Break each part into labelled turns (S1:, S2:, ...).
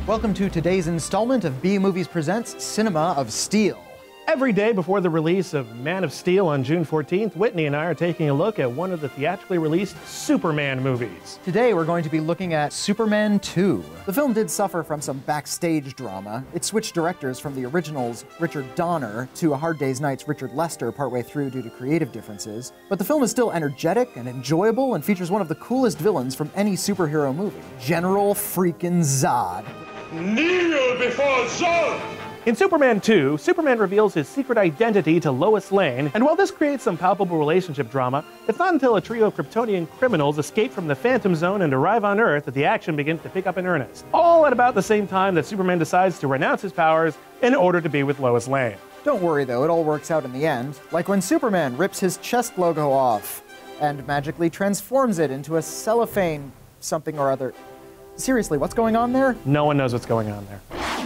S1: Welcome to today's installment of B Movies Presents Cinema of Steel.
S2: Every day before the release of Man of Steel on June 14th, Whitney and I are taking a look at one of the theatrically released Superman movies.
S1: Today we're going to be looking at Superman 2. The film did suffer from some backstage drama. It switched directors from the original's Richard Donner to A Hard Day's Night's Richard Lester partway through due to creative differences. But the film is still energetic and enjoyable and features one of the coolest villains from any superhero movie, General freaking Zod.
S3: Kneel before Zod!
S2: In Superman 2, Superman reveals his secret identity to Lois Lane, and while this creates some palpable relationship drama, it's not until a trio of Kryptonian criminals escape from the Phantom Zone and arrive on Earth that the action begins to pick up in earnest. All at about the same time that Superman decides to renounce his powers in order to be with Lois Lane.
S1: Don't worry though, it all works out in the end. Like when Superman rips his chest logo off and magically transforms it into a cellophane something or other. Seriously, what's going on there?
S2: No one knows what's going on there.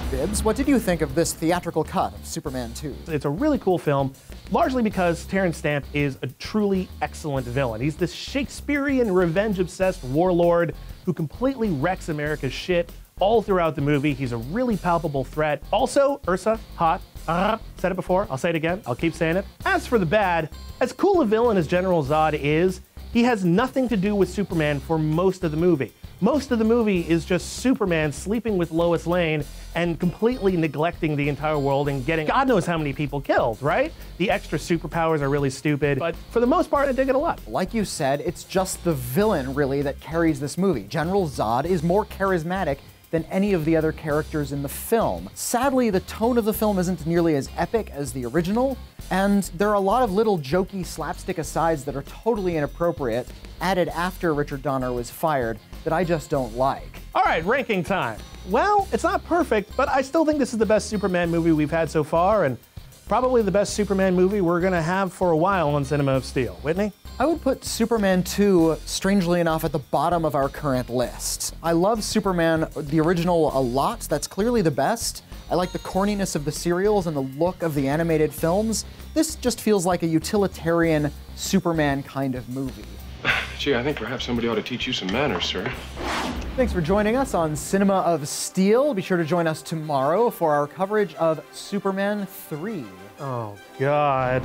S1: Bibbs, what did you think of this theatrical cut of Superman 2?
S2: It's a really cool film, largely because Terrence Stamp is a truly excellent villain. He's this Shakespearean revenge-obsessed warlord who completely wrecks America's shit all throughout the movie. He's a really palpable threat. Also, Ursa, hot. Said it before, I'll say it again, I'll keep saying it. As for the bad, as cool a villain as General Zod is, he has nothing to do with Superman for most of the movie. Most of the movie is just Superman sleeping with Lois Lane and completely neglecting the entire world and getting God knows how many people killed, right? The extra superpowers are really stupid, but for the most part, I dig it a lot.
S1: Like you said, it's just the villain, really, that carries this movie. General Zod is more charismatic than any of the other characters in the film. Sadly, the tone of the film isn't nearly as epic as the original, and there are a lot of little jokey slapstick asides that are totally inappropriate, added after Richard Donner was fired, that I just don't like.
S2: All right, ranking time. Well, it's not perfect, but I still think this is the best Superman movie we've had so far, and probably the best Superman movie we're gonna have for a while on Cinema of Steel. Whitney?
S1: I would put Superman 2, strangely enough, at the bottom of our current list. I love Superman, the original, a lot. That's clearly the best. I like the corniness of the serials and the look of the animated films. This just feels like a utilitarian Superman kind of movie.
S3: Gee, I think perhaps somebody ought to teach you some manners, sir.
S1: Thanks for joining us on Cinema of Steel. Be sure to join us tomorrow for our coverage of Superman 3.
S2: Oh, God.